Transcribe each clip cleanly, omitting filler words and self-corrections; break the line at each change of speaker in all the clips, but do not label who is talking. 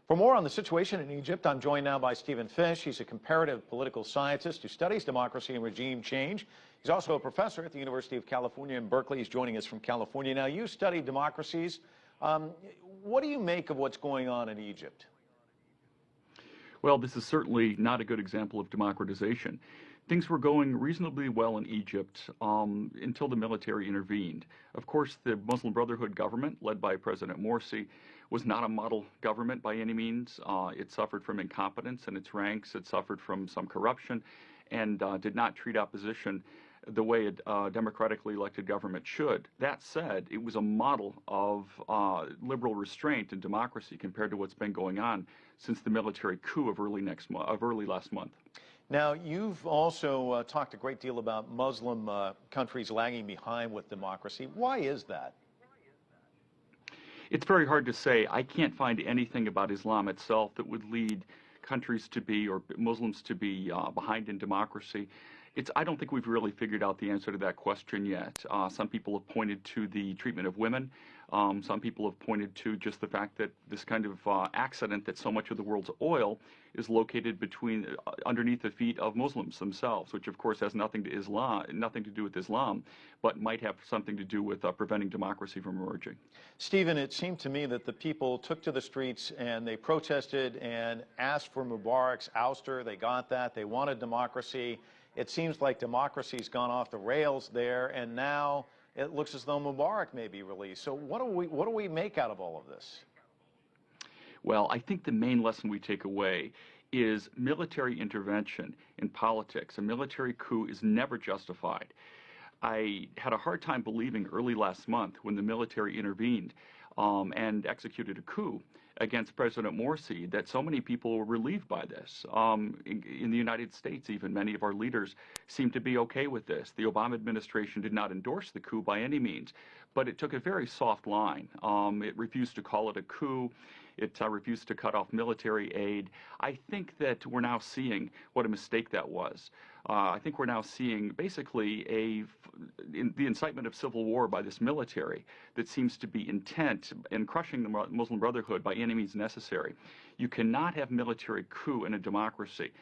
For more on the situation in Egypt, I'm joined now by Stephen Fish. He's a comparative political scientist who studies democracy and regime change. He's also a professor at the University of California in Berkeley. He's joining us from California. Now, you study democracies. What do you make of what's going on in Egypt?
Well, this is certainly not a good example of democratization. Things were going reasonably well in Egypt until the military intervened. Of course, the Muslim Brotherhood government, led by President Morsi, was not a model government by any means. It suffered from incompetence in its ranks. It suffered from some corruption and did not treat opposition the way a democratically elected government should. That said, it was a model of liberal restraint and democracy compared to what's been going on since the military coup of early last month.
Now, you've also talked a great deal about Muslim countries lagging behind with democracy. Why is that?
It's very hard to say. I can't find anything about Islam itself that would lead countries to be, or Muslims to be, behind in democracy. I don't think we've really figured out the answer to that question yet. Some people have pointed to the treatment of women. Some people have pointed to just the fact that this kind of accident that so much of the world's oil is located underneath the feet of Muslims themselves, which of course has nothing to do with Islam, but might have something to do with preventing democracy from emerging.
Stephen, it seemed to me that the people took to the streets and they protested and asked for Mubarak's ouster. They got that. They wanted democracy. It seems like democracy's gone off the rails there, and now it looks as though Mubarak may be released. So what do we make out of all of this?
Well, I think the main lesson we take away is military intervention in politics. A military coup is never justified. I had a hard time believing early last month when the military intervened and executed a coup against President Morsi that so many people were relieved by this. In the United States, even, many of our leaders seem to be okay with this. The Obama administration did not endorse the coup by any means, but it took a very soft line. It refused to call it a coup. It refused to cut off military aid. I think that we're now seeing what a mistake that was. I think we're now seeing basically the incitement of civil war by this military that seems to be intent in crushing the Muslim Brotherhood by any means necessary. You cannot have military coup in a democracy.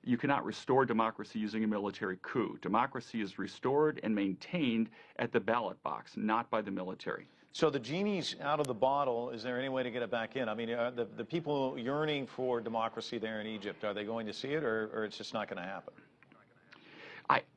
You cannot restore democracy using a military coup. Democracy is restored and maintained at the ballot box, not by the military.
So the genie's out of the bottle. Is there any way to get it back in? I mean, the people yearning for democracy there in Egypt, are they going to see it, or it's just not going to happen?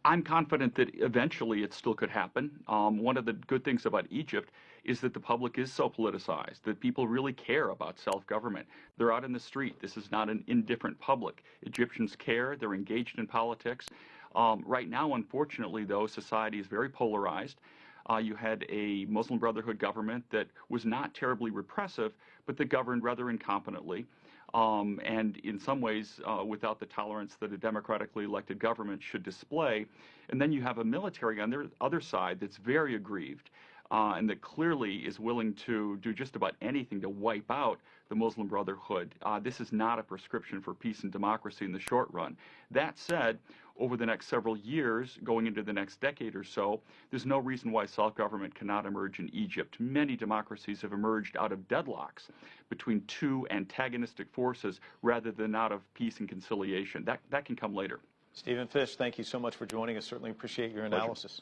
I'm confident that eventually it still could happen. One of the good things about Egypt is that the public is so politicized, that people really care about self-government. They're out in the street. This is not an indifferent public. Egyptians care. They're engaged in politics. Right now, unfortunately, though, society is very polarized. You had a Muslim Brotherhood government that was not terribly repressive, but that governed rather incompetently. And in some ways without the tolerance that a democratically elected government should display. And then you have a military on the other side that's very aggrieved and that clearly is willing to do just about anything to wipe out the Muslim Brotherhood. This is not a prescription for peace and democracy in the short run. That said, over the next several years, going into the next decade or so, there's no reason why self-government cannot emerge in Egypt. Many democracies have emerged out of deadlocks between two antagonistic forces rather than out of peace and conciliation. That can come later.
Stephen Fish, thank you so much for joining us. Certainly appreciate your analysis.